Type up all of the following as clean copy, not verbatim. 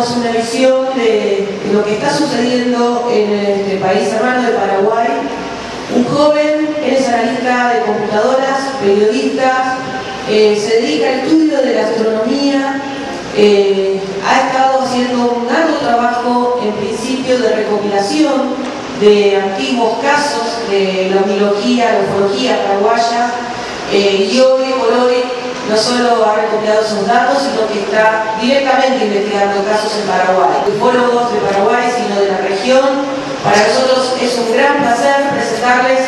damos una visión de lo que está sucediendo en el país hermano de Paraguay. Un joven, él es analista de computadoras, periodista, se dedica al estudio de la astronomía, ha estado haciendo un largo trabajo en principio de recopilación de antiguos casos de la biología, la ufología paraguaya, y hoy por hoy no solo ha recopilado esos datos, sino que está directamente investigando casos en Paraguay, ufólogos de Paraguay, sino de la región. Para nosotros es un gran placer presentarles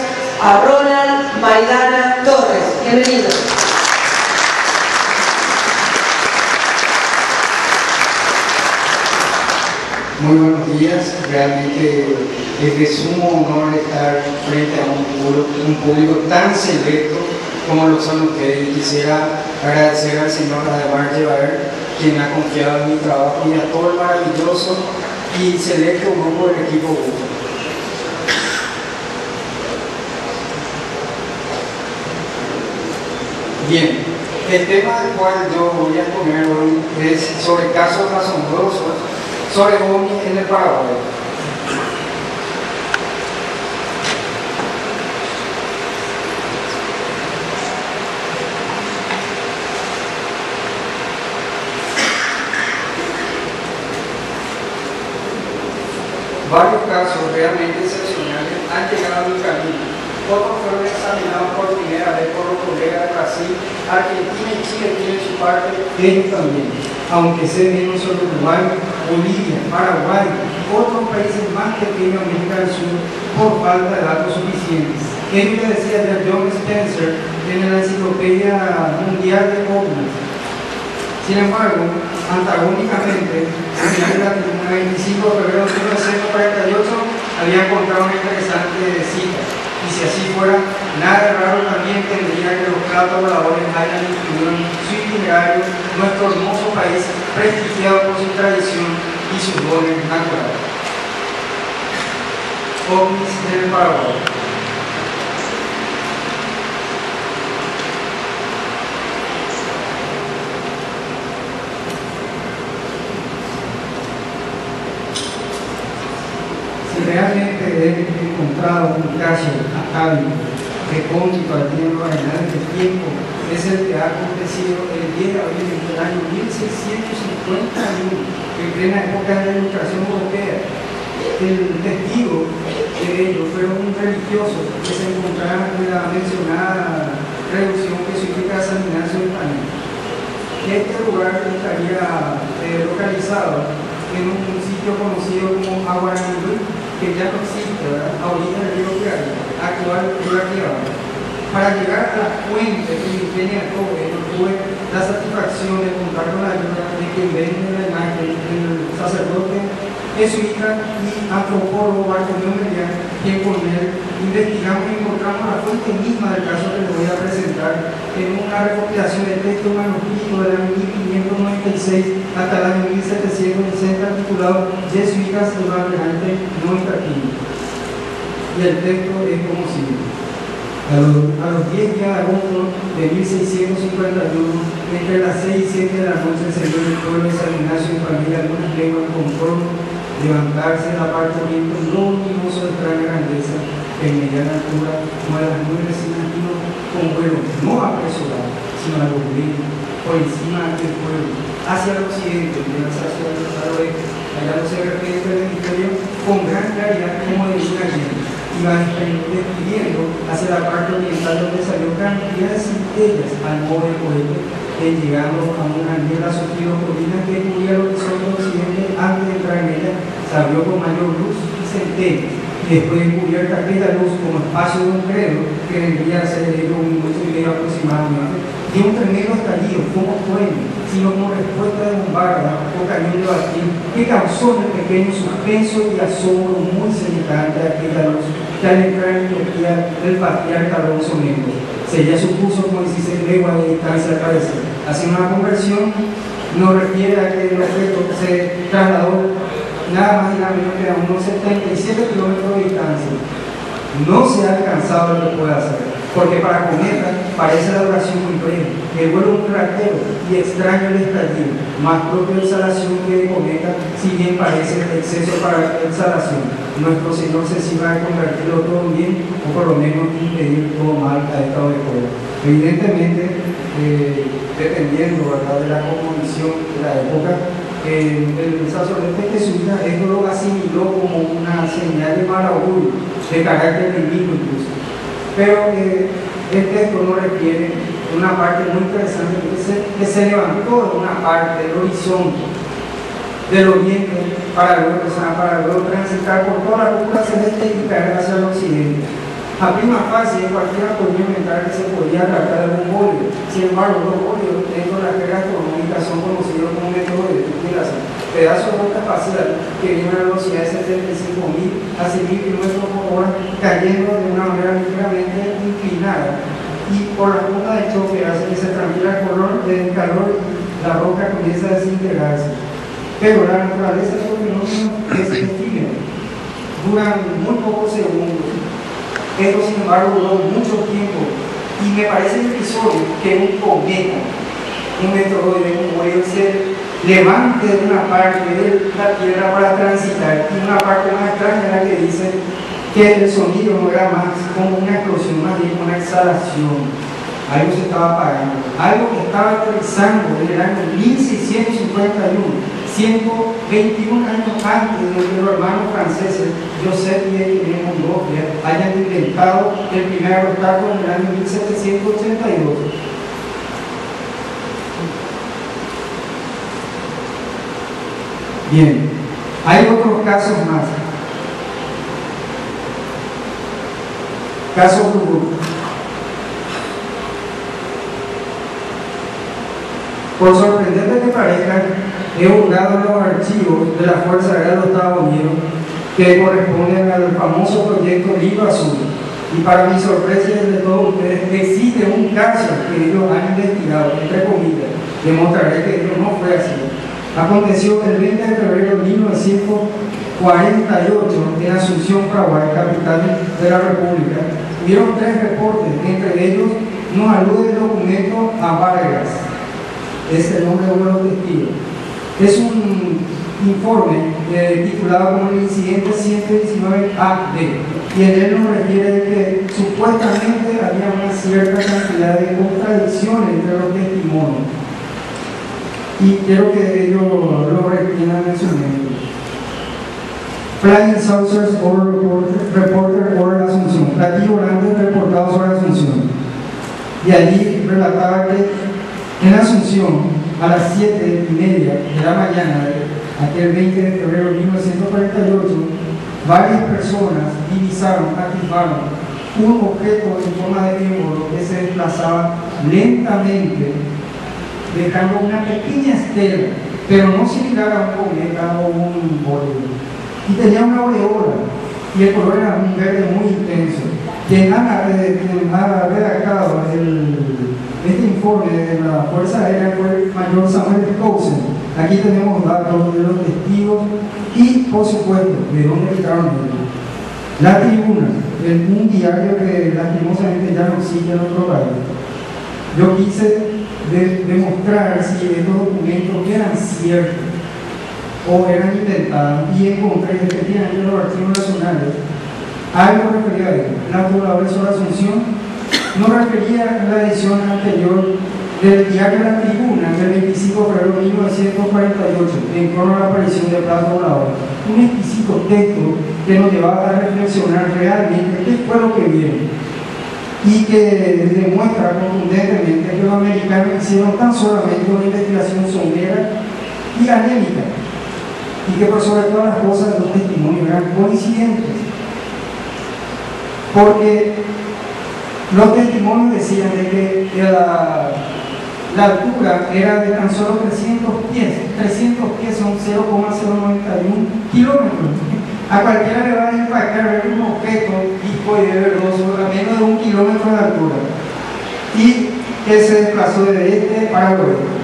a Ronald Maidana Torres. Bienvenidos. Muy buenos días, realmente es de sumo honor estar frente a un público tan selecto como lo son ustedes. Quisiera agradecer al señor Ademar Llevaer, quien ha confiado en mi trabajo, y a todo el maravilloso y selecto grupo del equipo UFO. Bien, el tema del cual yo voy a exponer hoy es sobre casos asombrosos sobre ovnis en el Paraguay. Varios casos realmente excepcionales han llegado a mi camino. Otros fueron examinados por primera vez por los colegas de Brasil, Argentina y Chile tienen su parte, ellos también. Aunque se menos sobre Uruguay, Bolivia, Paraguay y otros países más pequeños de América del Sur por falta de datos suficientes. Ello le decía ya John Spencer en la Enciclopedia Mundial de OVNIs. Sin embargo, antagónicamente, en la tribuna 25 de febrero de 1948 había encontrado una interesante cita. Y si así fuera, nada raro también tendría que los platos voladores hayan incluido en su itinerario nuestro hermoso país, prestigiado por su tradición y sus dones naturales. OVNIs en el Paraguay. Realmente he encontrado un caso atávico, recóndito al tiempo, adelante del tiempo, es el que ha acontecido el 10 de abril del año 1651, en plena época de la Ilustración Europea. El testigo de ello fue un religioso que se encontraba en la mencionada reducción jesuítica de San Ignacio de Loyola. Este lugar estaría localizado en un sitio conocido como Aguaranguí, que ya no existe, ¿verdad?, a orilla del río Piari, actual río Aquivara. Para llegar a la fuente que ingenia todo ello, tuve la satisfacción de contar con la ayuda de quien vende la imagen, el sacerdote jesuita y antropólogo Bartolomé Melián, quien con él investigamos y encontramos la fuente misma del caso que les voy a presentar en una recopilación de texto manuscrito del año 1596 hasta el año 1760, titulado Jesuitas y Navegante no intervino. Y el texto es como sigue. A los 10 días de agosto de 1651, entre las 6 y 7 de la noche, se vio el pueblo de San Ignacio y familia algunas lenguas con forma levantarse de la parte oriente un luminoso de extraña grandeza en mediana altura, como de las nubes vecinas, con vuelo no apresurado, sino a los brillos, por encima del pueblo, hacia el occidente, hacia el oeste, allá no se repite el hemisferio, con gran claridad como de luna llena. Iba despidiendo hacia la parte oriental, donde salió cantidad de centellas al modo de cohete, llegando a una niebla sutil colina que cubría el horizonte occidente. Antes de entrar en ella, se abrió con mayor luz y centellas, y después de cubierta aquella luz como espacio de un credo, que vendría a ser de 1 minuto y medio aproximadamente, dio un tremendo estallido, como trueno, sino como respuesta de bombarda o cañón de batir, que causó en el pequeño suspenso y asombro muy semejante a aquella luz que al entrar en el patriarca Alonso Méndez sería su curso como 16 leguas de distancia al parecer. Haciendo una conversión, nos refiere a que el objeto se trasladó nada más y nada menos que a unos 77 kilómetros de distancia. No se ha alcanzado lo que puede hacer, porque para cometa parece la duración muy breve, el vuelo un cratero y extraño el estallido, más propio de exhalación que de cometa, si bien parece exceso para exhalación. Nuestro Señor se sirva de convertirlo todo bien, o por lo menos impedir todo mal a estado de fuego. Evidentemente, dependiendo, ¿verdad?, de la cosmovisión de la época, el sacerdote jesuita esto lo asimiló como una señal de mal augurio, de carácter divino incluso. Pero el texto no requiere una parte muy interesante que se levantó de una parte del horizonte del oriente para luego transitar por toda la cúpula celeste y caer hacia el occidente. A prima facie, cualquiera podría inventar que se podía tratar de un bólido. Sin embargo, los bólidos dentro de la esfera astronómica son conocidos como método de tubulación. Pedazos de roca espacial que vienen a velocidad de 75.000 a 100.000 km por hora, cayendo de una manera ligeramente inclinada. Y por la punta de choque hace que se tranquila el calor y la roca comienza a desintegrarse. Pero la naturaleza de los fenómenos es efímera, duran muy pocos segundos. Esto, sin embargo, duró mucho tiempo. Y me parece irrisorio que un cometa, un meteoroide, un huevo, se levante de una parte de la Tierra para transitar. Y una parte más extraña es la que dice que el sonido no era más como una explosión, más bien una exhalación. Algo se estaba apagando, algo que estaba aterrizando en el año 1651, 121 años antes de que los hermanos franceses Joseph y Étienne Montgolfier hayan inventado el primer aerostato en el año 1782. Bien, hay otros casos más. Caso Google. Por sorprendente que parezca, he hurgado en los archivos de la Fuerza Aérea de los Estados Unidos que corresponden al famoso proyecto Libro Azul. Y para mi sorpresa y de todos ustedes, existe un caso que ellos han investigado, entre comillas. Demostraré que esto no fue así. Aconteció el 20 de febrero de 1948 en Asunción, Paraguay, capital de la República. Hubieron 3 reportes, entre ellos nos alude el documento a Vargas. Es el nombre de uno de los testigos. Es un informe titulado como el incidente 119-AD, y en él nos refiere que supuestamente había una cierta cantidad de contradicciones entre los testimonios. Y quiero que ellos lo retengan en su mente. Flying Saucers Reporter over Asunción. Platillo volante reportado sobre Asunción. Y allí relataba que en Asunción, a las 7:30 de la mañana, aquel 20 de febrero de 1948, varias personas divisaron, activaron un objeto en forma de triángulo que se desplazaba lentamente, dejando una pequeña estela, pero no similar a un cometa o un bólido. Y tenía una aureola, y el color era un verde muy intenso. Quien ha redactado este informe de la Fuerza Aérea fue el mayor Samuel Cousin. Aquí tenemos datos de los testigos y, por supuesto, de dónde quedaron ellos. La Tribuna, un diario que lastimosamente ya no existe en nuestro país. Yo quise demostrar si estos documentos eran ciertos o eran inventados, y encontré efectivamente en los archivos nacionales algo referido a ello. La pobladora sobre Asunción no refería a la edición anterior del diario La Tribuna del 25 de febrero de 1948, en torno a la aparición de Plato Volador. Un exquisito texto que nos llevaba a reflexionar realmente qué fue lo que vieron, y que demuestra contundentemente que los americanos hicieron tan solamente una investigación somera y anémica, y que por sobre todas las cosas los testimonios eran coincidentes, porque los testimonios decían de que la altura era de tan solo 300 pies. 300 pies son 0,091 kilómetros. A cualquiera le va a impactar ver un objeto hipoiderverdoso a menos de 1 kilómetro de altura, y que se desplazó de este para oeste.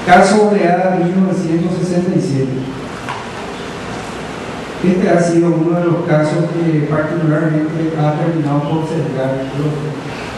Caso Oleada de 1967. Este ha sido uno de los casos que particularmente ha terminado por sesgar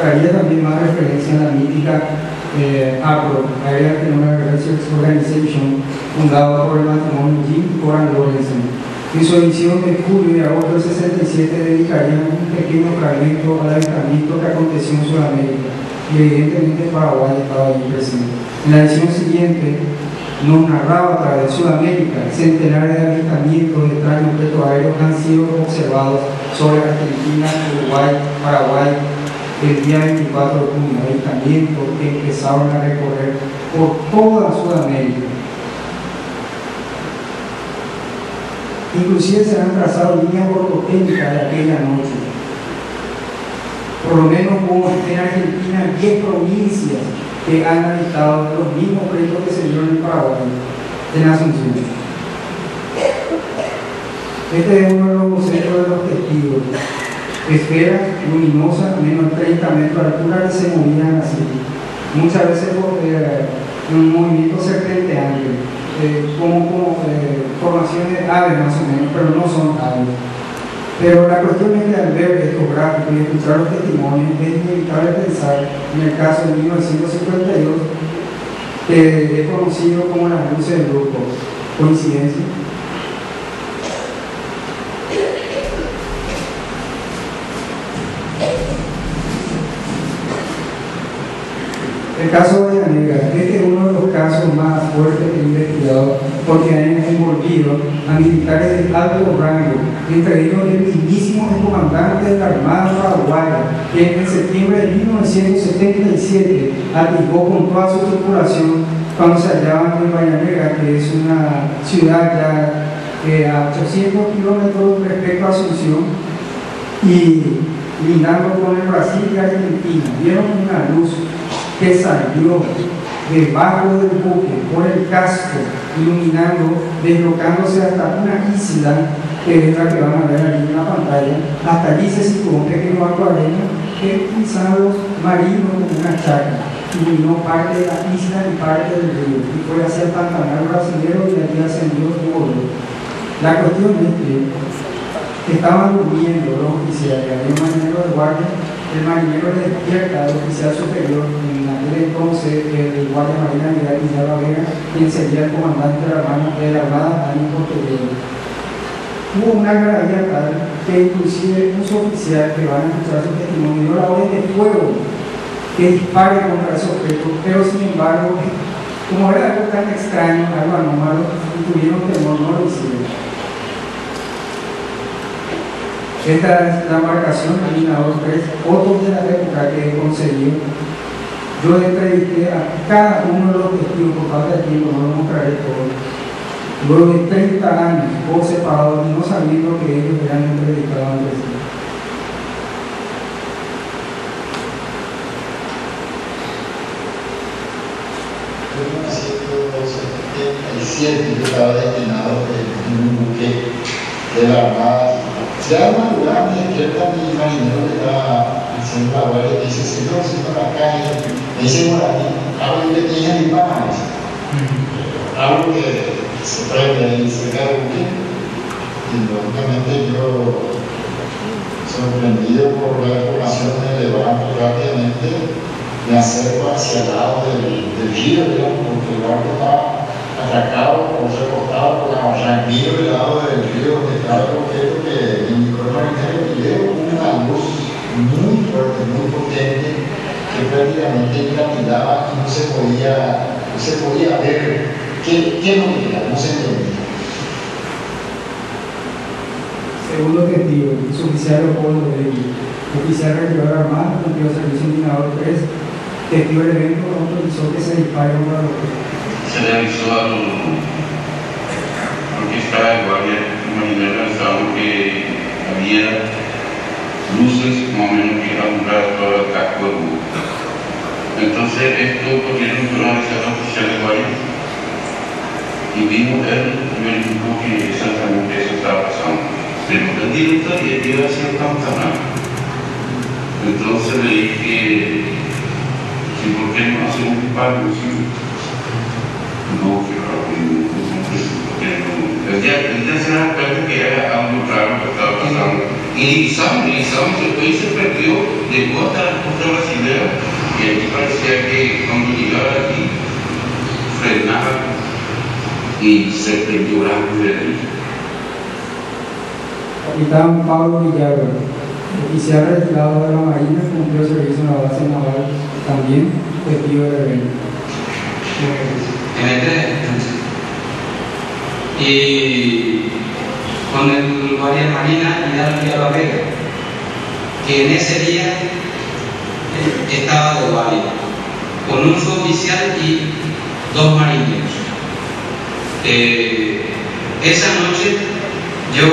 traía también más referencia a la mítica APRO, Area Economic Research Organization, fundada por el matrimonio Jim y Cora Lorenzen. En su edición de julio y agosto del 67 dedicarían un pequeño fragmento al avistamiento que aconteció en Sudamérica, y evidentemente Paraguay estaba ahí presente. En la edición siguiente nos narraba a través de Sudamérica centenares de avistamientos de extraños objetos aéreos han sido observados sobre Argentina, Uruguay, Paraguay el día 24 de junio, avistamientos que empezaron a recorrer por toda Sudamérica. Inclusive se han trazado líneas ortotécnicas de aquella noche. Por lo menos hubo en Argentina 10 provincias que han habitado los mismos proyectos que se dieron en Paraguay, en Asunción. Este es uno de los bocetos de los testigos. Esferas luminosas, menos de 30 metros de altura, que se movían así. Muchas veces por un movimiento serpenteante. Como formaciones de aves más o menos, pero no son aves. Pero la cuestión es que al ver estos gráficos y escuchar los testimonios es inevitable pensar en el caso de 1952 que es conocido como las luces del grupo. ¿Coincidencia? El caso de la Negra, este es uno de los casos más fuertes que he investigado porque han envolvido a militares de alto rango, entre ellos el mismísimo comandante de la Armada Paraguaya, que en septiembre de 1977 atisbó con toda su tripulación cuando se hallaban en Bahía Negra, que es una ciudad ya a 800 kilómetros respecto a Asunción y lindando con el Brasil y Argentina. Vieron una luz que salió debajo del buque por el casco, iluminando, deslocándose hasta una isla que es la que van a ver ahí en la pantalla. Hasta allí se situó un pequeño barco arena que utilizaban los marinos como una chacra, iluminó parte de la isla y parte del río, y fue hacia el Pantanal brasilero y allí ascendió y volvió. La cuestión es que estaban durmiendo los oficiales, había un marinero de guardia. El marinero le despierta al oficial superior, en aquel entonces el guardia marina Miguel Guillermo Vega, quien sería el comandante de la Armada años posteriores. Hubo una algarabía tal que inclusive un suboficial que van a escuchar su testimonio dio la orden de fuego que dispare contra ese objeto, pero sin embargo, como era algo tan extraño, algo anómalo, y tuvieron temor, no lo hicieron. Esta es la embarcación Minador 3, fotos de la época que he conseguido. Yo entrevisté a cada uno de los testigos, por falta de tiempo, no lo mostraré todo. Luego de 30 años, todos separados y no sabiendo que ellos eran entrevistados entre sí. En 1977 yo estaba destinado en un buque de la Armada. Ya una lugar me despierta mi marinero que estaba haciendo la guardia y dice, señor, la calle, me dice, bueno, algo que tiene mi mano, algo que se prende ahí cerca del buque, y lógicamente yo, sorprendido por la información, me levanto rápidamente, me acerco hacia el lado del río, digamos, porque el barco estaba atracado o recostado por la ranquillo del lado del río donde estaba el objeto que indicó el marinero, y veo una luz muy fuerte, muy potente, que prácticamente dilapidaba y no se podía ver qué no era, no se entendía. Segundo testigo, el oficial Leopoldo Belli, oficial regular armado, cumplió servicio en Minador 3, testigo del evento, autorizó que se dispare contra los objetos. Se le avisó al que estaba de guardia marinero, avisaron que había luces más o menos que alumbraban todo el casco del buque. Entonces esto pudieron avisar al oficial de guardia y vino él y verificó que exactamente eso estaba pasando. Pero el director iba hacia el Pantanal. Entonces le dije si por qué no hace un disparo. No, el día se da cuenta que era algo raro que estaba pasando. Y Lisam después se perdió de llegó hasta la costa brasileña y aquí parecía que cuando llegaba aquí frenaba y se perdió la vida. Capitán Pablo Villarro, oficial retirado de la Marina, cumplió servicio en la base naval, también testigo del evento. Y con el Guardia Marina y la Vega, que en ese día estaba de guardia, con un suboficial y 2 marineros. Esa noche yo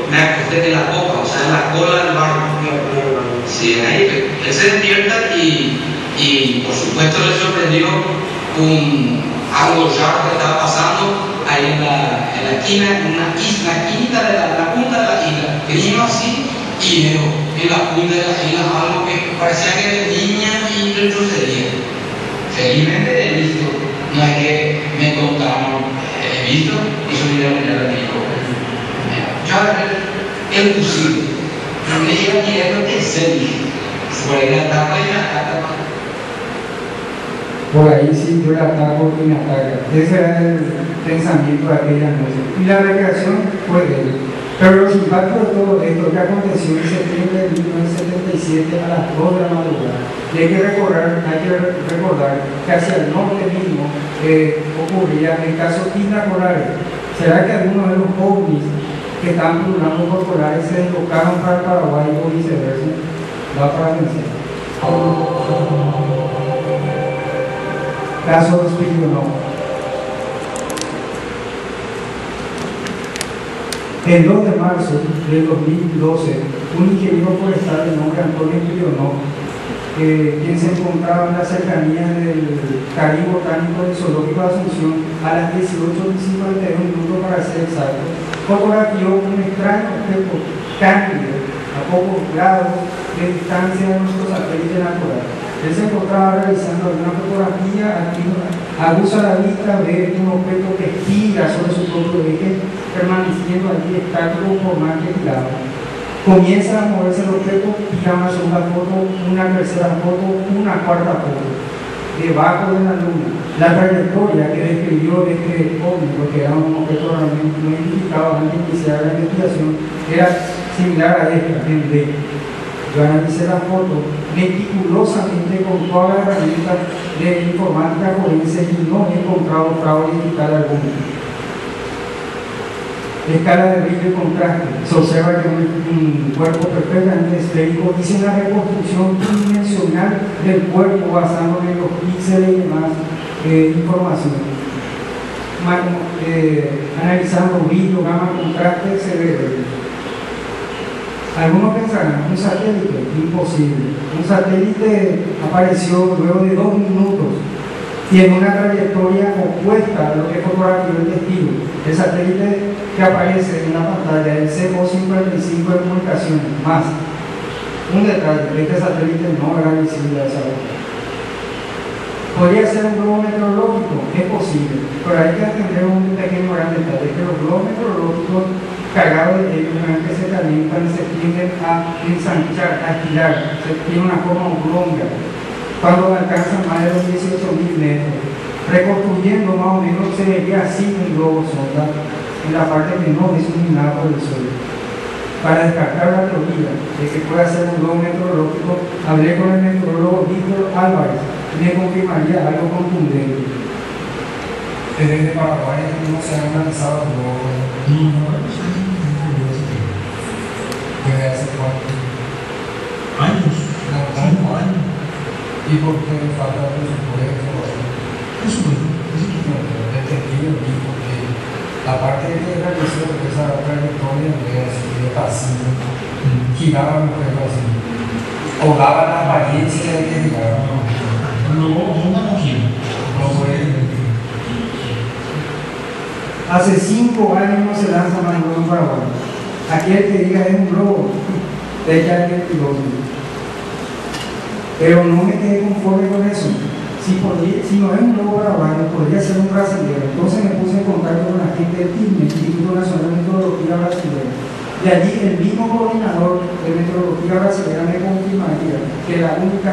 me acosté en la popa, o sea, en la cola del barco. Sí, ahí él se despierta y por supuesto le sorprendió algo raro que estaba pasando ahí en la esquina, en una isla, quinta de la punta de la isla. Que iba así y veo en la punta de la isla algo que parecía que de niña y retrocedía. Felizmente he visto, no es que me contaron, he visto y subí a mirar al hijo. Yo el fusil, me iba tirando en serio, por ahí la tapa y la tapa. Por ahí sí, yo la ataco y me ataca. Ese era el pensamiento de aquella noche. Y la recreación fue de él. Pero los impactos de todo esto que aconteció en septiembre de 1977 a las 2 de la madrugada. Y hay que recordar que hacia el norte mismo ocurría el caso Isla Corales. ¿Será que algunos de los ovnis que están plurando por Corales se deslocaron para Paraguay o viceversa? Va para vencer. Caso de Espíritu no. El 2 de marzo del 2012, un ingeniero forestal de nombre Antonio Espíritu, quien se encontraba en las cercanías del Jardín Botánico del Zoológico de Asunción a las 18:51 para ser exacto, fotografió un extraño objeto cándido a pocos grados de distancia de nuestro satélite natural. Él se encontraba realizando alguna fotografía, aquí aguza la vista, ve un objeto que gira sobre su propio eje, permaneciendo allí estático por más que giraba. Comienza a moverse el objeto, tira una segunda foto, una tercera foto, una cuarta foto, debajo de la luna. La trayectoria que describió este ovni, porque era un objeto realmente no identificado antes de iniciar la investigación, era similar a esta, en D. Yo analicé la foto meticulosamente con todas las herramientas de informática forense y no he encontrado fraude digital alguno. Escala de brillo y contraste. Se observa que un cuerpo perfectamente esférico. Hice una reconstrucción tridimensional del cuerpo basándome en los píxeles y demás información. Analizando brillo, gama, contraste, se ve brillo. Algunos pensarán, un satélite, imposible. Un satélite apareció luego de 2 minutos y en una trayectoria opuesta a lo que fotografió el testigo. El satélite que aparece en la pantalla es el CO55 de comunicaciones, más. Un detalle, este satélite no era visible a esa hora. ¿Podría ser un globo meteorológico? Es posible, pero hay que atender un pequeño gran detalle, que los globos meteorológicos cargados de helio que se calientan y se tienden a ensanchar, a estirar, tiene una forma oblonga cuando alcanzan más de los 18.000 metros. Reconstruyendo más o menos se vería así un globo sonda en la parte que no es iluminada por el sol. Para descartar la teoría de que pueda ser un globo meteorológico, hablé con el meteorólogo Víctor Álvarez y me confirmaría algo contundente. Desde Paraguay no se han lanzado globos. ¿Desde hace cuánto? ¿Años? No, 5 años. ¿Y por qué falta presupuesto? Entendido mismo que la parte que realizó esa trayectoria de pasillo giraba un poco así. O daba la apariencia de que giraba. No gira. No puede. Hace 5 años no se lanza más globo en Paraguay. Aquel que diga es un globo, de que alguien piloto. Pero no me quedé conforme con eso. Si no es un globo paraguayo, podría ser un brasileño. Entonces me puse en contacto con la gente del TIME, Instituto Nacional de Meteorología Brasileña. Y allí el mismo coordinador de Meteorología Brasileña me confirmaría que la única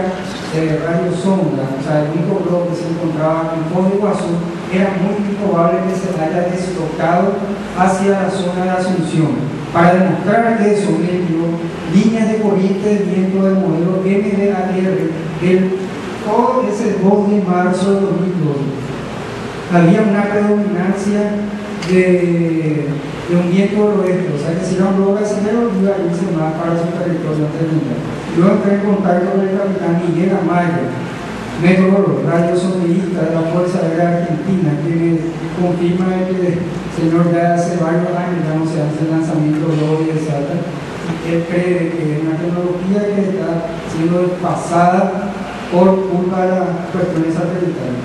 radiosonda, o sea, el único globo que se encontraba en Foz de Iguazú, era muy improbable que se haya deslocado hacia la zona de Asunción. Para demostrar eso, le dio líneas de corriente de viento del modelo MDAR todo ese 2 de marzo de 2012. Había una predominancia de un viento del oeste, o sea que si era un globo brasileño iba a irse más para su territorio terminal. Yo entré en contacto con el capitán Miguel Amaya, meteorólogo, radiosondeísta de la Fuerza Aérea Argentina, que me confirma que el señor ya hace varios años ya no se hace lanzamiento de globos de Salta, y él cree que es una tecnología que está siendo desfasada por culpa de las cuestiones satelitales.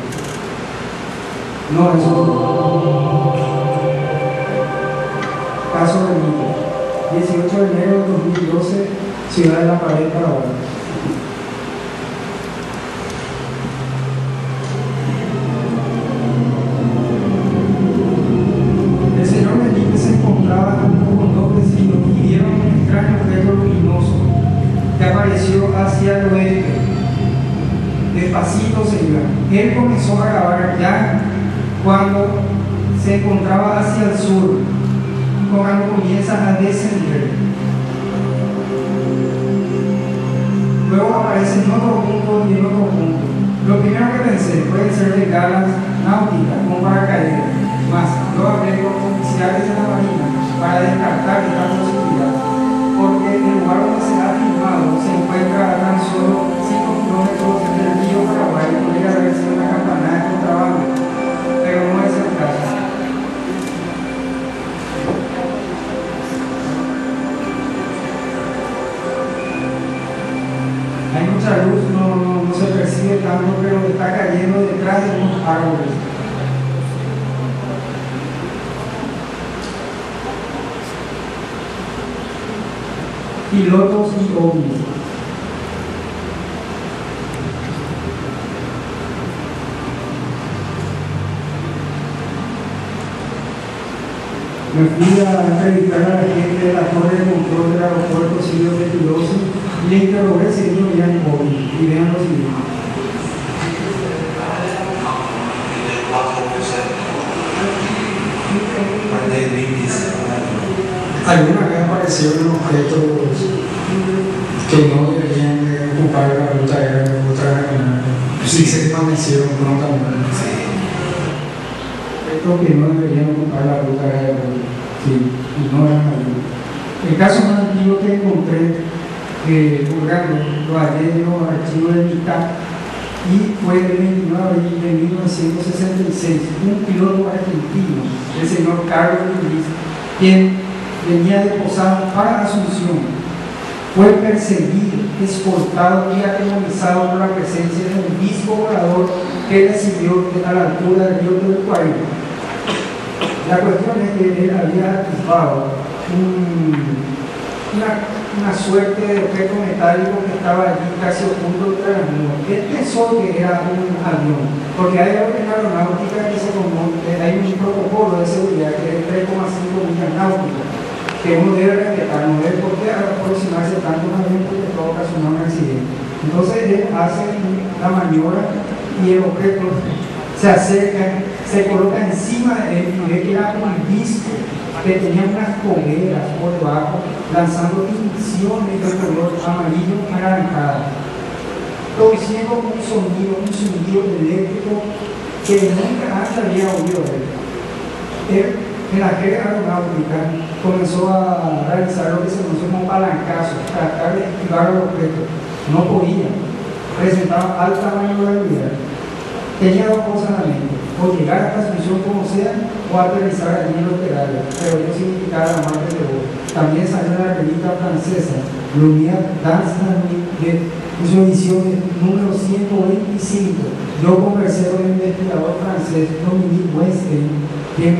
No, eso no. Caso de Mito, 18 de enero de 2012, Ciudad de La Pared, Paraguay. El señor Melique se encontraba con dos vecinos y vieron un extraño objeto luminoso que apareció hacia el oeste. Despacito se iba. Él comenzó a grabar ya cuando se encontraba hacia el sur, cuando comienza a descender. Luego aparece en otro punto y en otro punto. Lo primero que pensé puede ser de galas náuticas con paracaídas, más luego hablé con oficiales de la Marina para descartar esta posibilidad, porque el lugar donde se ha filmado se encuentra a tan solo 5 kilómetros del río Paraguay, podría haber sido una campanada de contrabando, pero no es el caso. Hay mucha luz, no se percibe tanto, pero está cayendo detrás de unos árboles. Pilotos y ovnis. Me fui a entrevistar a la gente de la torre de control del aeropuerto siglo XXII y le interrogué si ellos veían ovnis. Y vean lo siguiente. Alguna vez aparecieron objetos que no deberían de ocupar la ruta aérea de otra aeronave. Sí se desvanecieron prontamente. Objetos que no deberían ocupar la ruta aérea. Sí, y no eran aviones. El caso más antiguo que encontré buscando lo hallé en los archivos de mitad y fue el 29 de abril de 1966. Un piloto argentino, el señor Carlos Luis, quien venía de Posada para Asunción, fue perseguido, escoltado y atemorizado por la presencia de un disco volador que recibió a la altura del río del 40. La cuestión es que él había atisbado una suerte de objeto metálico que estaba allí casi oculto entre las nubes. Él pensó que era un avión, porque hay algo en aeronáutica que se conoce, hay un protocolo de seguridad que es 3,5 millas náuticas, que uno debe respetar, no debe por qué aproximarse tanto a un avión porque puede ocasionar un accidente. Entonces él hace la maniobra y el objeto se acerca, se coloca encima de él y ve que era un disco que tenía unas cogueras por debajo, lanzando emisiones de color amarillo anaranjado, produciendo un sonido eléctrico que nunca antes había oído él. En la jerga aeronáutica comenzó a realizar lo que se conoce como palancazo, tratar de esquivar los objetos. No podía, presentaba alta maniobrabilidad. Tenía dos cosas en la mente, o llegar a la Asunción como sea, o aterrizar allí en los terrarios, pero ello significaba la muerte de vos. También salió la revista francesa, Lumière dans la nuit, en su edición número 125. Yo conversé con el investigador francés Dominique Weinstein, quien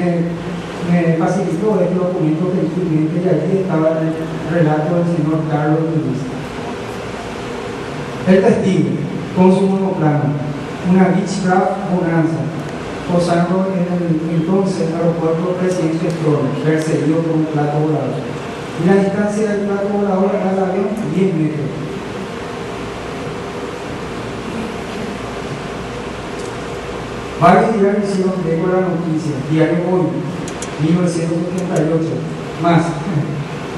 me facilitó este documento gentilmente, y allí estaba el relato del señor Carlos Luis. El testigo, con su monoplano, una Beechcraft Bonanza, posando en el entonces aeropuerto Presidente Flores, perseguido por un plato volador. Y la distancia del plato volador al avión, 10 metros. Varios diarios hicieron eco de la noticia. Diario Hoy, 1978. Más,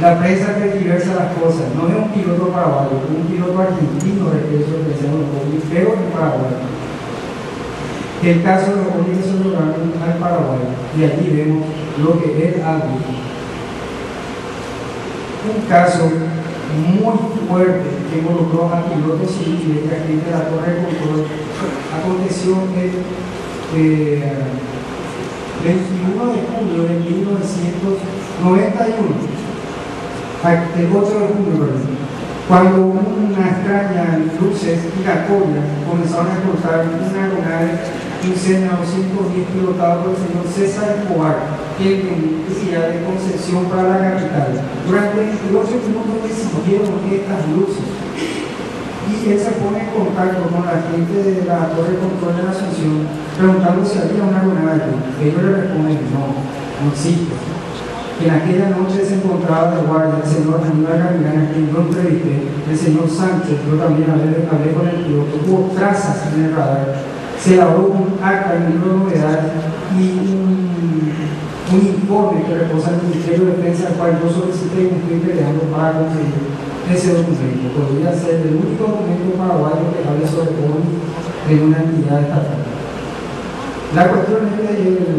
la prensa tergiversa las cosas. No es un piloto paraguayo, es un piloto argentino de peso que se llama Oli, pero en Paraguay. El caso de los Oli que se lograron al Paraguay, y allí vemos lo que él ha visto. Un caso muy fuerte que involucró a pilotos civiles que aquí de la Torre de Control aconteció el 21 de julio de 1991, el 8 de julio, perdón, cuando una extraña luces giratorias comenzaron a explotar una aeronave, un Cessna 210 pilotado por el señor César Escobar, que necesidad de Concepción para la capital. Durante 28 minutos siguieron estas luces. Y él se pone en contacto con la gente de la Torre de Control de la Asunción, preguntando si había una aeronave. Ellos le responden, no existe. En aquella noche se encontraba de guardia el señor Aníbal Gavilán, a quien yo entrevisté, el señor Sánchez, yo también hablé con el piloto, hubo trazas en el radar. Se elaboró un acta en el libro de novedades y un informe que reposa el Ministerio de Defensa, al cual yo solicité y me estoy peleando para conseguir ese documento. Podría ser el único documento paraguayo que hable sobre ONI en una entidad estatal. La cuestión es que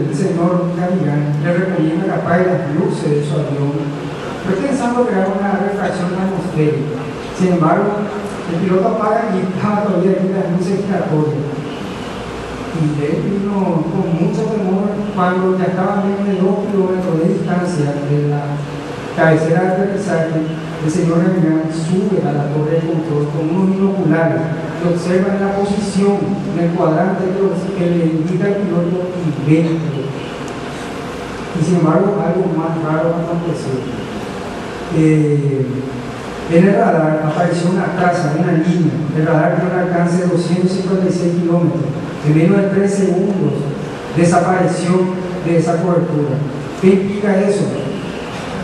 el señor Gavilán le recomienda que apague las luces de su avión, pensando crear una refracción atmosférica. Sin embargo, el piloto apaga y estaba todavía aquí las luces giratorias. Y él vino con mucho temor cuando ya estaba a menos de 2 kilómetros de distancia de la cabecera de aterrizaje. El señor Gavilán sube a la torre de control con unos binoculares que observan la posición en el cuadrante que le indica al piloto y ve. Y sin embargo, algo más raro aconteció. En el radar apareció una traza, una línea. El radar tiene un alcance de 256 kilómetros. En menos de 3 segundos desapareció de esa cobertura. ¿Qué implica eso?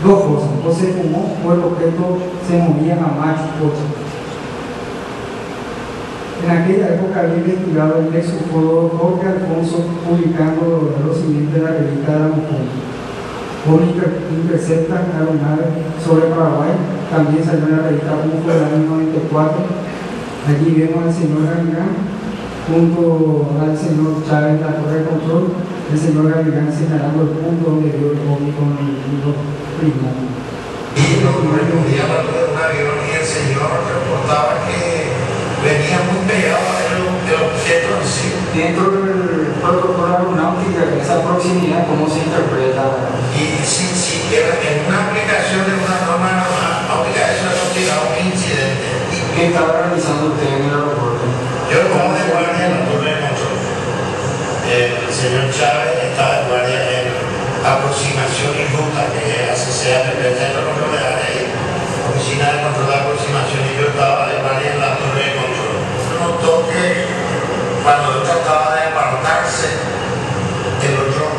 Dos cosas: o se fumó o el objeto se movía a Mach 8. En aquella época había investigado el exufólogo Jorge Alfonso, publicando lo siguiente en la revista de la mujer. Hoy interceptan aeronaves sobre Paraguay. También salió en la revista UFO del año 94. Allí vemos al señor Gavilán junto al señor Chávez en la torre de control, el señor Gavilán señalando el punto donde vio el OVNI con el libro primario. Y nos recogía dentro de un avión y el señor reportaba que venía muy pegado al objeto en sí. Dentro del protocolo aeronáutico, esa proximidad, ¿cómo se interpreta? Y si en una aplicación de una norma aeronáutica, eso es considerado un incidente. ¿Qué estaba realizando usted en el aeropuerto? Yo como de guardia en la torre de control. El señor Chávez estaba de guardia en aproximación y ruta, que hace sea el centro de control de área, oficina de control de aproximación, y yo estaba de guardia en la torre de control. Notó que cuando él trataba de apartarse, el otro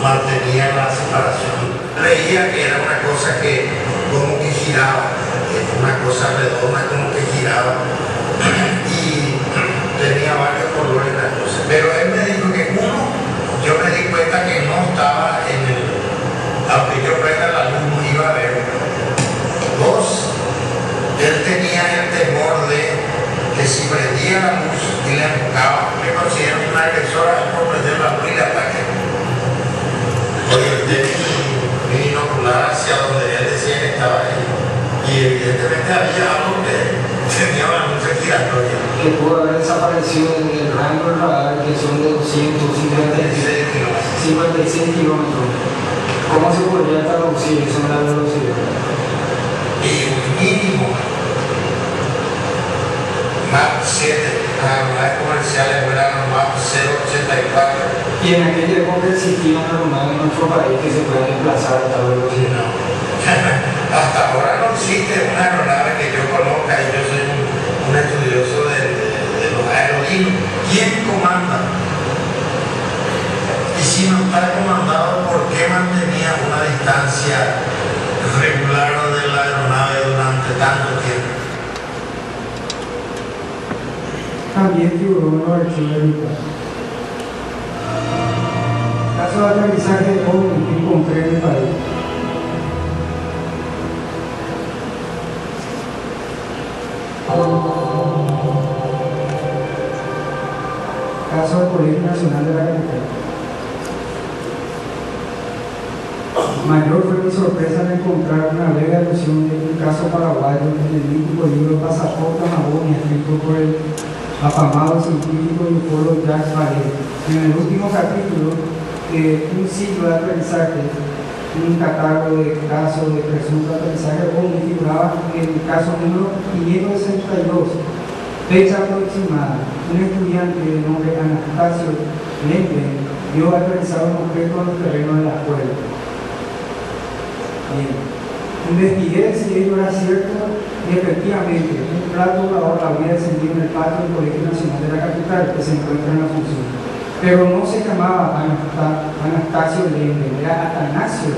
mantenía la separación. Veía que era una cosa que como que giraba, una cosa redonda como que giraba, y tenía varios colores las cosas. Pero él me dijo que uno, yo me di cuenta que no estaba en el, aunque yo prenda la luz no iba a ver. Dos, él tenía el temor de que si prendía la luz y le enfocaba, me considero una agresora por prender la luz y le ataque. Orienté mi binocular hacia donde él decía que estaba ahí, y evidentemente había algo que tenía una luz giratoria. Que pudo haber desaparecido en el rango del radar, que son de 256 kilómetros. ¿Cómo se podría traducir eso en la velocidad? Y un mínimo Mach 7, las aeronaves comerciales eran Mach 084. Y en aquella época existían aeronaves en nuestro país que se pueden desplazar a esta velocidad. No. Hasta ahora no existe una aeronave que yo conozca, y yo soy un estudioso de los aerodinos. ¿Quién comanda? Y si no está comandado, ¿por qué mantenía una distancia regular de la aeronave durante tanto tiempo? También figuró en los archivos de Lucas. caso de aterrizaje de ovni que encontré en el país. Caso del Colegio Nacional de la Capital. Mayor fue mi sorpresa al encontrar una breve alusión de un caso paraguayo en el mítico libro Pasaporte a Magonia, escrito por el afamado científico y ufólogo Jacques Vallée. En el último capítulo, un ciclo de aterrizaje, un catálogo de casos de presunto aterrizaje ovni figuraba en el caso número 562, fecha aproximada. Un estudiante de nombre Anastasio Lembe vio aterrizar un objeto en los terrenos de la escuela. Bien. Investigué si ello era cierto y efectivamente un plato volador había descendido en el patio del Colegio Nacional de la Capital que se encuentra en Asunción. Pero no se llamaba Anastasio Lembe, era Atanasio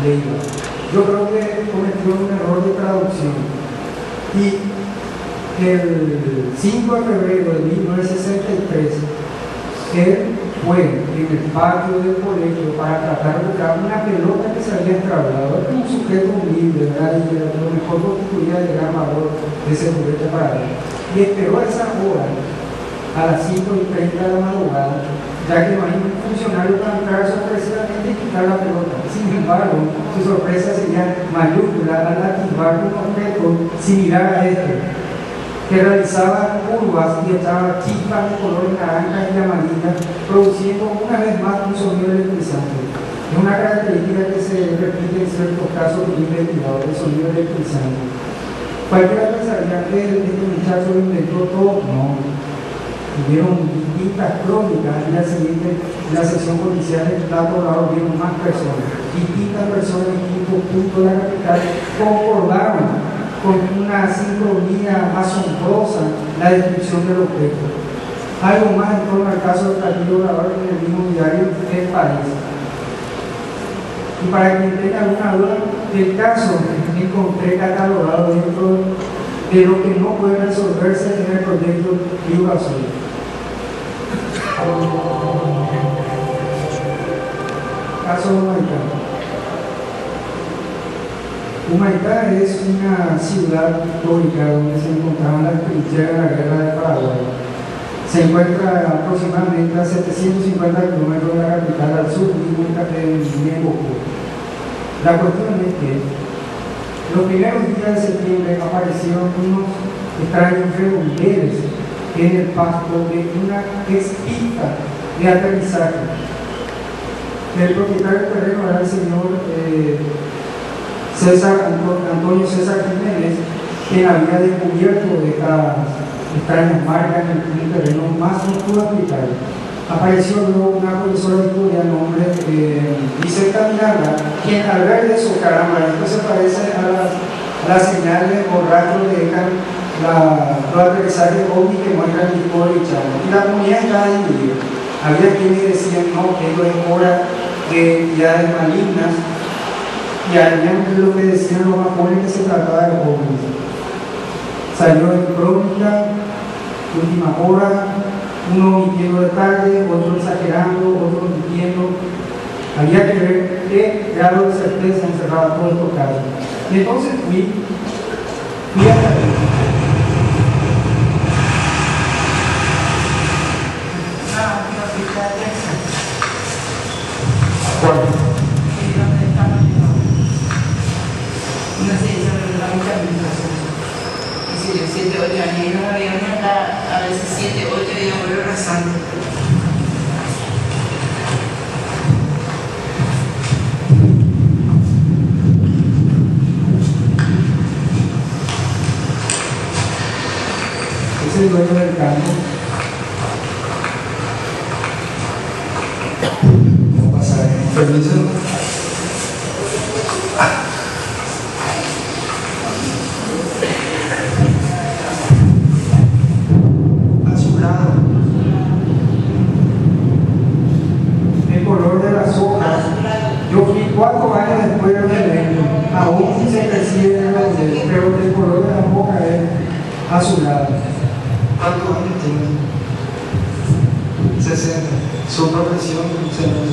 Leiva. Yo creo que cometió un error de traducción. Y el 5 de febrero de 1963, él fue en el patio del colegio para tratar de buscar una pelota que se había extraviado. Era un sujeto humilde, ¿verdad? Y lo mejor constituía de gran valor de ese juguete para él. Y esperó esa hora a las 5:30 de la madrugada, ya que no hay un funcionario para entrar sorpresivamente y quitar la pelota. Sin embargo, su sorpresa sería mayúscula al activar un objeto similar a este, que realizaba curvas y echaba chispas de colores naranja y amarilla, produciendo una vez más un sonido electrizante. Es una característica que se repite en ciertos casos de investigadores, el sonido electrizante. Cualquiera pensaría que este muchacho lo inventó todo. No. Hubieron distintas crónicas. Al día siguiente, en la sección policial del Plato Dorado vieron más personas. Distintas personas en distintos puntos de la capital concordaron con una sincronía asombrosa la descripción del objeto. Algo más en torno al caso del Platillo Volador en el mismo diario El País. Y para quien tenga alguna duda, el caso encontré catalogado dentro de lo que no puede resolverse en el proyecto Río Azul. Caso Humaitá. Humaitá es una ciudad histórica donde se encontraban las trincheras de la guerra de Paraguay. Se encuentra aproximadamente a 750 kilómetros de la capital al sur de Niembocó. La cuestión es que los primeros días de septiembre aparecieron unos extraños redondeles en el pasto de una pista de aterrizaje. El propietario del terreno era el señor Antonio César Jiménez, quien había descubierto estas extrañas marcas en un terreno más hospital. Apareció luego una profesora de historia de nombre Vicenta Miranda, quien al ver eso, caramba, esto se parece a la señal o rastro de los aterrizajes ovni que muestran Nicole y Chávez. Y la comunidad estaba dividida. Había quienes decían, no, que esto es hora de entidades malignas, y había lo que decían los más jóvenes que se trataba de ovnis. Salió en crónica, última hora, uno mintiendo detalles, otro exagerando, otro mintiendo. Había que ver qué grado de certeza encerraba todos estos casos. Y entonces fui hasta aquí. ¿Cuál? No sé, eso me da mucha administración. Y si yo 7, 8 años y no me había nada, a veces 7, 8 días vuelvo rezando. Es el dueño del campo. ¿Cómo pasar? Permiso. Azulado. El color de las hojas. Yo fui 4 años después del evento. Aún se percibe en el hotel, pero el color de las hojas es azulado. ¿Cuántos años tiene? 60. Su profesión, señor.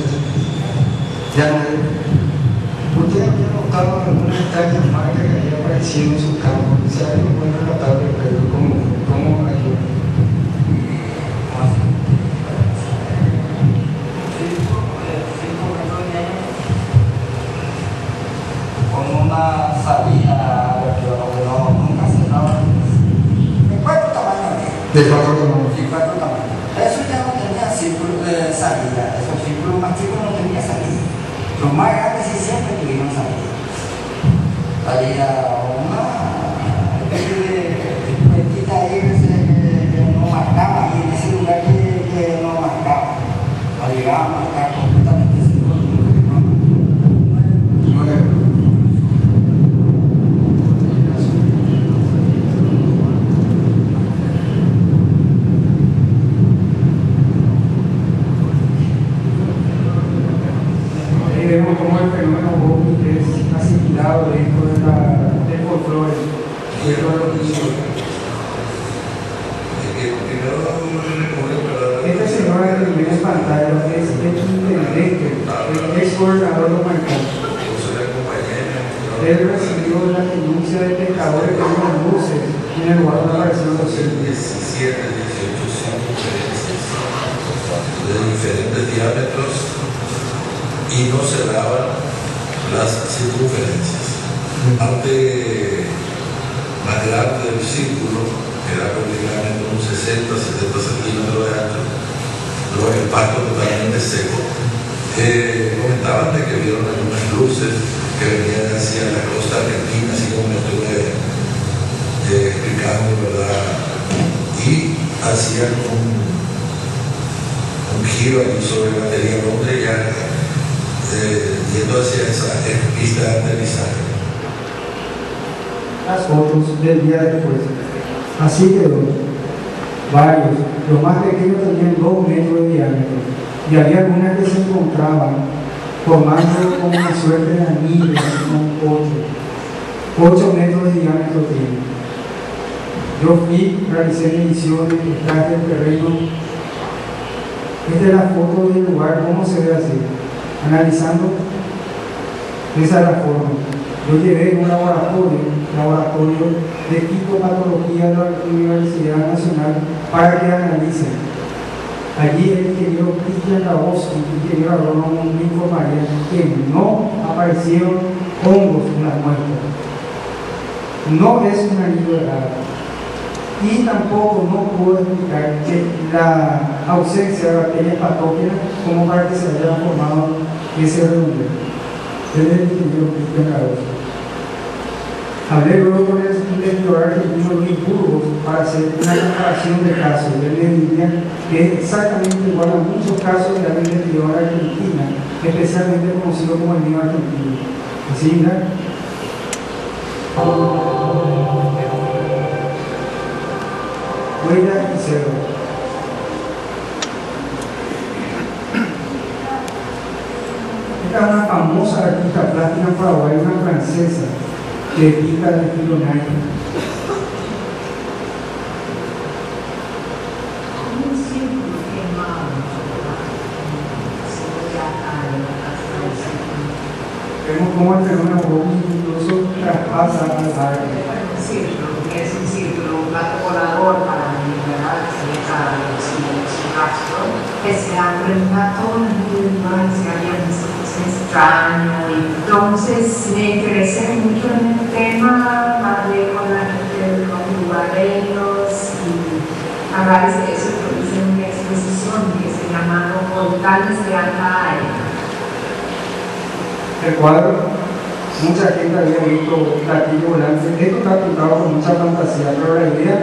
¿Usted había notado alguna extraña marca que había aparecido en su campo? ¿Se había relatado el perro? ¿Cómo ayudó? Con una salida que nunca se daba. ¿De cuánto tamaño? ¿De cuánto tamaño? De cuánto tamaño. Eso ya no tenía salida. Esos círculos más chicos no tenía salida. Los más grandes sí siempre tuvieron salida. Salida una especie de cuentita ahí que no marcaba, y en ese lugar que no marcaba. No llegaba a marcar completamente ese lugar. Vemos cómo el fenómeno ovni es asimilado dentro del folclore, dentro de los mitos. Esta señora que viene en pantalla es el intendente, el ex gobernador de Huancán. Él recibió la denuncia de pescadores que vieron luces en el lugar donde aparecieron los sitios. 17, 18 circunferencias de diferentes diámetros y no cerraban las circunferencias. Parte más grande del círculo era prácticamente unos 60-70 centímetros de ancho, luego el pasto totalmente seco. Comentaban de que vieron algunas luces que venían hacia la costa argentina, así como me estuve explicando, ¿verdad? Y hacían un giro allí sobre la batería Londres, ya yendo hacia esa pista de aterrizaje. Las fotos del día después. Así quedó. Varios, los más pequeños tenían 2 metros de diámetro, y había algunas que se encontraban formando como una suerte de anillo, con 8 metros de diámetro tiene. Yo fui, realicé mediciones, traje el terreno. Esta es la foto del lugar, cómo se ve así. Analizando, esa es la forma. Yo llevé un laboratorio de fitopatología de la Universidad Nacional para que analicen. Allí el ingeniero Cristian Grabowski y el ingeniero agrónomo me informarían que no aparecieron hongos en las muestras. No es un anillo de agua. Y tampoco no puedo explicar que la ausencia de bacterias patógenas como para que se haya formado ese redondeo. Desde el ingeniero Cristian Grabowski. Hablé luego con el investigador argentino Luis Burgos para hacer una comparación de casos. Él me diría que es exactamente igual a muchos casos de la investigadora argentina, especialmente conocido como el mío argentino. Así, mira. Huella y cero. Esta es una famosa artista plástica paraguaya, una francesa, que pinta de estilo Nike. Vemos cómo el fenómeno ovni incluso traspasa al aire. Es un círculo, un gato volador para mí, ¿verdad? Su rastro, que se abre un gato en el lugar, se había visto cosas extrañas. Entonces me interesé mucho en el tema, hablé con la gente de los lugareños y a raíz de eso hice una exposición que se llamaba Volcanes de Alta Aire. El cuadro, mucha gente había visto platillos volantes. Esto está pintado con mucha fantasía, pero la idea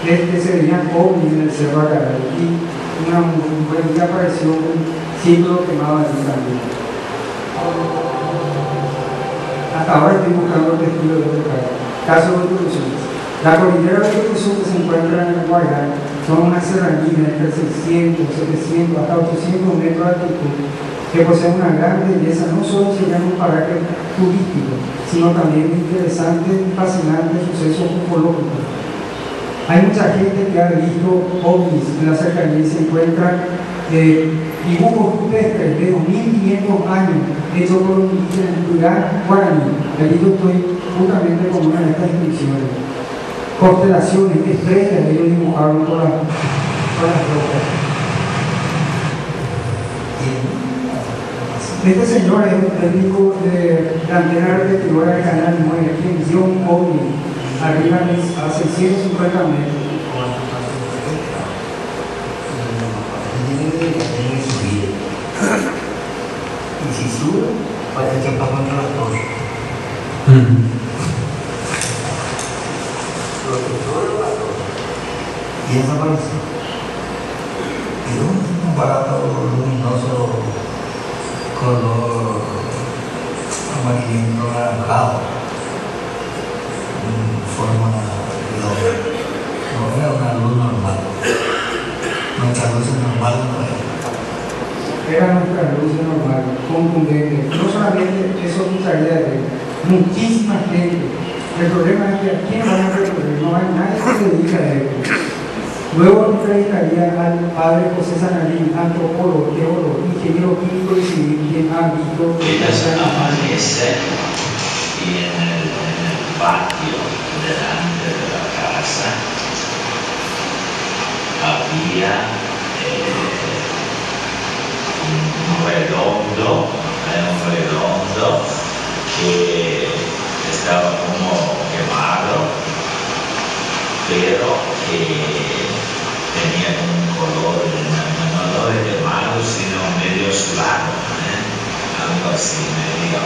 es que se veían ovnis en el Cerro Acaray y un buen día apareció un ciclo quemado allí también. Hasta ahora estoy buscando el estudio de este caso de intrusiones. La cordillera de intrusión que se encuentra en el Guayán son unas serranías entre 600, 700 hasta 800 metros de altitud, que poseen una gran belleza. No solo serían un paraje turístico, sino también interesantes y fascinantes sucesos ufológicos. Hay mucha gente que ha visto ovnis en la cercanía y se encuentran dibujos rupestres de 2500 años hechos por los indígenas en Durán, Guaraní. Allí yo estoy justamente con una de estas inscripciones. Constelaciones, estrellas, ellos dibujaron por las rocas. Este señor es un técnico de la antena repetidora del canal 9, quien dio un ovni arriba a 650 metros. Y si sube, parece que pasa contra las torres. Lo que sube la torre. Y desaparece. Y un aparato luminoso color amarillento naranjado, forma redonda. No era una luz normal. Nuestra luz normal no era. Era nuestra luz normal, contundente. No solamente eso gustaría de muchísima gente. El problema es que a quién van a recurrir, no hay nadie que se dedique a esto. Luego entrevistaría al padre José Sanarín, antropólogo, teólogo, ingeniero químico y civil, quien ha visto amanece y en el patio delante de la casa había un redondo que estaba como quemado, pero que tenía un color, no de quemado, sino medio azulado, algo así, medio.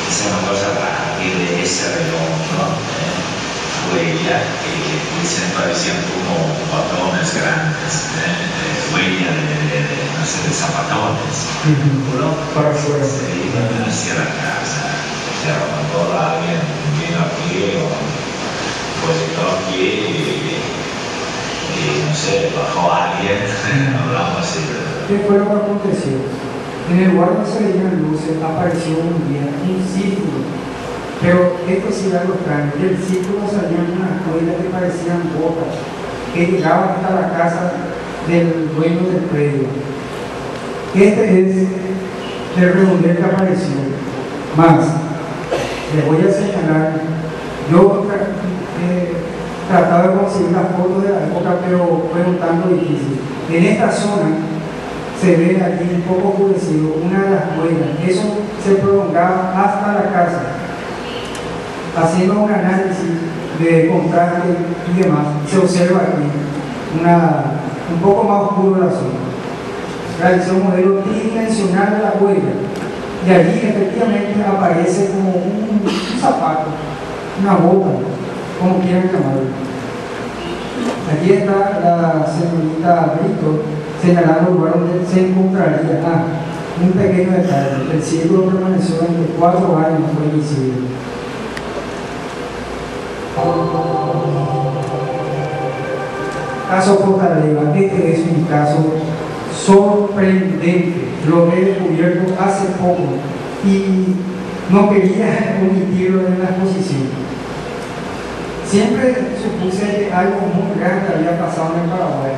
Es una cosa rara, y de ese redondo, huella, que dicen parecían como botones grandes, huella no sé, de zapatones. Para afuera. Se iban hacia la casa, se arrebató a alguien, vino aquí, o pues yo aquí, y no sé, bajó alguien, hablamos así. ¿Qué fue lo que aconteció? En el lugar donde se veían luces apareció un día un círculo, pero esto sí era algo extraño. Del círculo salían unas cuerdas que parecían botas que llegaban hasta la casa del dueño del predio. Este es el redondel que apareció. Más, les voy a señalar, yo trataba de conseguir las fotos de la época, pero fue un tanto difícil. En esta zona se ve aquí un poco oscurecido una de las huellas. Eso se prolongaba hasta la casa. Haciendo un análisis de contraste y demás, se observa aquí un poco más oscuro la zona. Realizó un modelo tridimensional de la huella y allí efectivamente aparece como un zapato, una bota, como quieran llamarlo. Aquí está la señorita Brito señalando el lugar donde se encontraría un pequeño detalle. El círculo permaneció durante 4 años, fue invisible. Caso Portalegua, este es un caso sorprendente. Lo he descubierto hace poco y no quería omitirlo en la exposición. Siempre supuse que algo muy grande había pasado en el Paraguay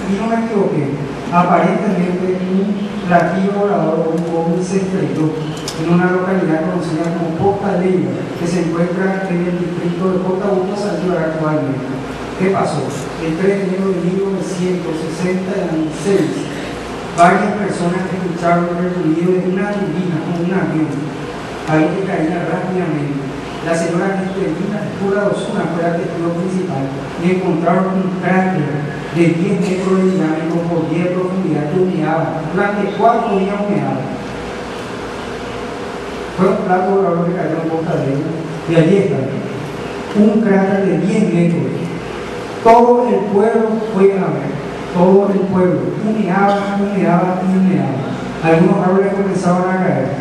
y no me equivoqué. Aparentemente un platillo volador o un ovni se estrelló en una localidad conocida como Portalegua, que se encuentra en el distrito de Cotahupo, Salvador actualmente. ¿Qué pasó? El 3 de enero de 1966, varias personas escucharon el ruido de una turbina como un avión, algo que caía rápidamente. La señora Cristina Osuna fue la testigo principal y encontraron un cráter de 10 metros de diámetro por 10 de profundidad que humeaba. Durante 4 días humeaba. Fue un plato volador que cayó en Portalegua y allí está, un cráter de 10 metros. Todo el pueblo fue a ver, todo el pueblo humeaba. Algunos árboles comenzaban a caer.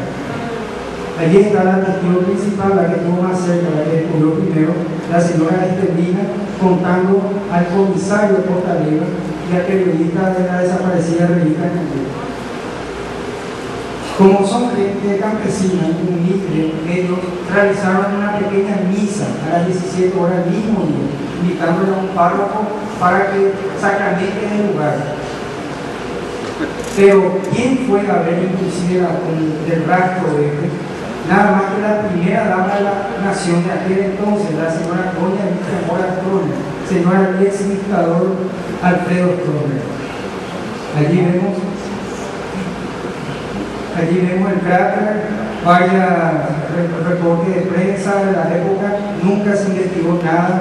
Allí está la testigo principal, la que estuvo más cerca, la que descubrió primero, la señora Estelina, contando al comisario de Portalegua y al periodista de la desaparecida revista Cumbre. Como son gente campesina, humilde, ellos realizaron una pequeña misa a las 17 horas del mismo día. invitándole a un párroco para que sacramente el lugar. Pero ¿quién fue a ver inclusive el rastro de este? Nada más que la primera dama de la nación de aquel entonces, la señora Doña Vita Mora Stromer, señora del ex dictador Alfredo Stromer. Allí vemos el cráter, varios reportes de prensa de la época, nunca se investigó nada.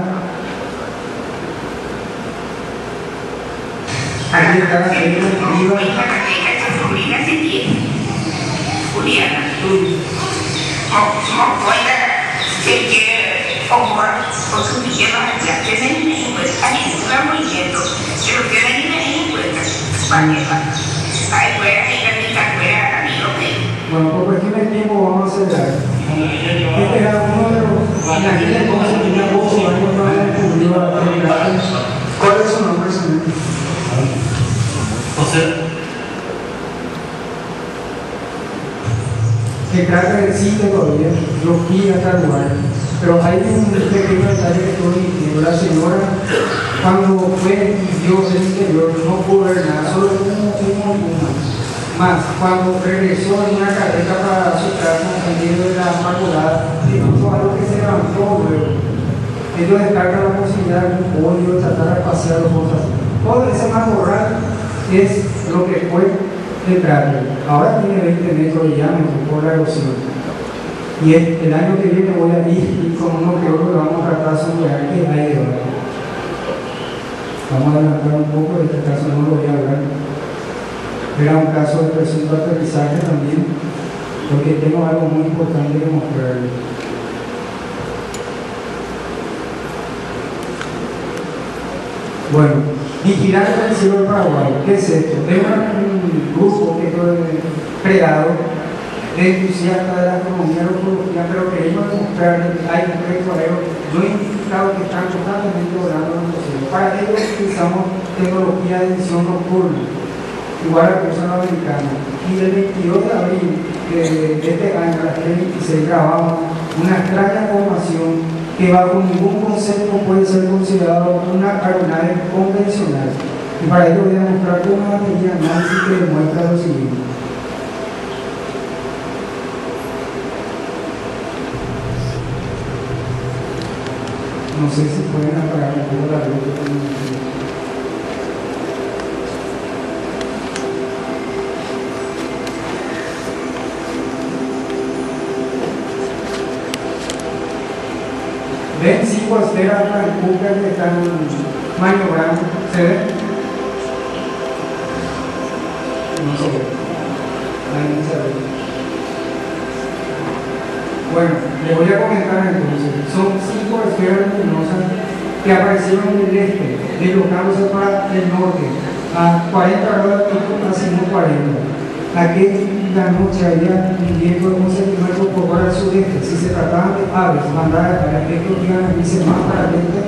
Allí está la señora viva. Juliana. Một quay ra trên que o su pijama ya que se me pues ahí está muy lento pero que la niña ahí pues para ahí fuera ahí la fuera a mí ok. Bueno, por cuestión del tiempo vamos a acelerar. Este era uno de los en aquel entonces tenía poco años más descubrió a la. ¿Cuál es su nombre, señor? José. El cráter existe todavía, yo fui a tal lugar, pero hay un pequeño detalle que estoy diciendo. La señora, cuando fue y vio el interior, no pudo ver nada, solo uno más. Cuando regresó en una carreta para su casa, en medio de la madrugada, hizo algo que se levantó luego. Ellos descargan la posibilidad de un pollo, de tratar de pasear o cosas así. Todo ese matorral es lo que fue el cráter. Ahora tiene 20 metros de diámetro por la erosión. Y el año que viene voy a ir y con unos geólogos vamos a tratar sobre qué hay debajo. Vamos a adelantar un poco, de este caso no lo voy a hablar. Era un caso de presunto aterrizaje también, porque tengo algo muy importante que mostrarles. Bueno, vigilando el cielo del Paraguay, ¿qué es esto? Es un grupo que fue creado de entusiastas de la astronomía y la ufología, pero queremos demostrar que hay un recorrido no identificado que están constantemente volando en los cielos. Para ello utilizamos tecnología de visión nocturna, igual a la cosa americana. Y el 22 de abril de este año, a las 3:26, grabamos una extraña formación que bajo ningún concepto puede ser considerado una aeronave convencional. Y para ello voy a mostrar una batería de análisis que demuestra lo siguiente. No sé si pueden apagar un poco la luz. Ven 5 esferas blancuzcas que están maniobrando. ¿Se ve? No se ve. Ahí no se ve. Bueno, les voy a comentar entonces. Son 5 esferas luminosas que aparecieron en el este, deslocándose para el norte, a 40 grados de altitud, casi no 40. Aquella noche había un viento de 11 kilómetros por hora al sudeste. Si se trataban de aves mandadas para que estos iban a irse más para el este,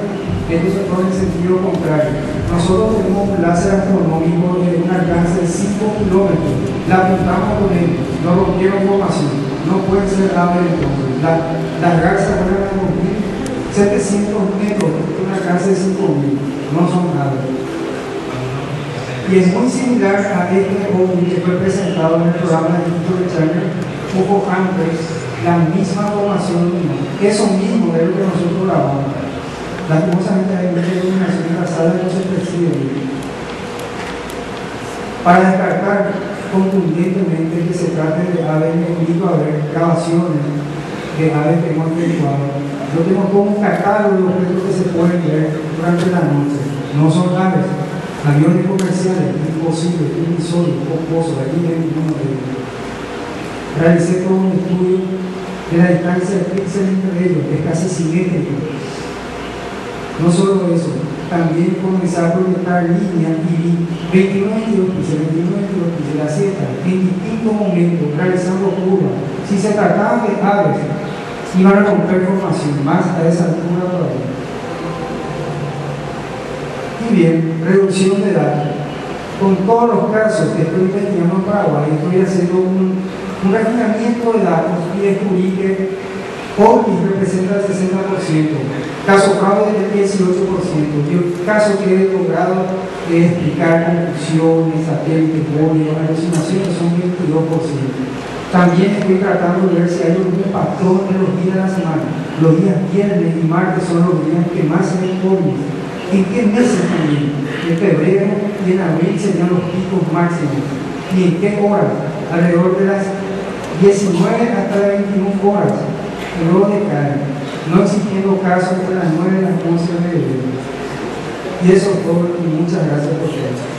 estos se fueron en sentido contrario. Nosotros tenemos un láser astronómico de un alcance de 5 kilómetros. La apuntamos con él, nos rompieron formación. No puede ser ave entonces. Las garzas van a cumplir 700 metros, un alcance de 5.000. No son aves. Y es muy similar a este ovni que fue presentado en el programa de History Channel poco antes, la misma formación, eso mismo de lo que nosotros grabamos. Lastimosamente hay mucha iluminación en la sala y no se percibe. Para descartar contundentemente que se trate de aves, me invito a ver grabaciones de aves que hemos averiguado. Yo tengo como un catálogo de objetos que se pueden ver durante la noche. No son aves. Aviones comerciales, imposibles, irrisorios, pomposos, aquí no hay ninguno de ellos. Realicé todo un estudio de la distancia de píxeles entre ellos, que es casi simétrico. No solo eso, también comencé a proyectar líneas y vi 21-22 píxeles, la Z, en distintos momentos, realizando curvas. Si se trataba de aves, iban a romper formación, más a esa altura todavía. Y bien, reducción de datos. Con todos los casos que estoy investigando en Paraguay, estoy haciendo un refinamiento de datos y descubrí que OVNI representa el 60%, caso fraude del 18%, y el caso que he logrado explicar confusiones, satélites, bolios, alucinaciones son 22%. También estoy tratando de ver si hay algún patrón en los días de la semana. Los días viernes y martes son los días que más se ven OVNIs. ¿En qué meses también? En febrero y en abril serían los picos máximos. ¿Y en qué horas? Alrededor de las 19 hasta las 21 horas. Y luego decae, no existiendo casos entre las 9 y las 11 de febrero. Y eso es todo, y muchas gracias por todo.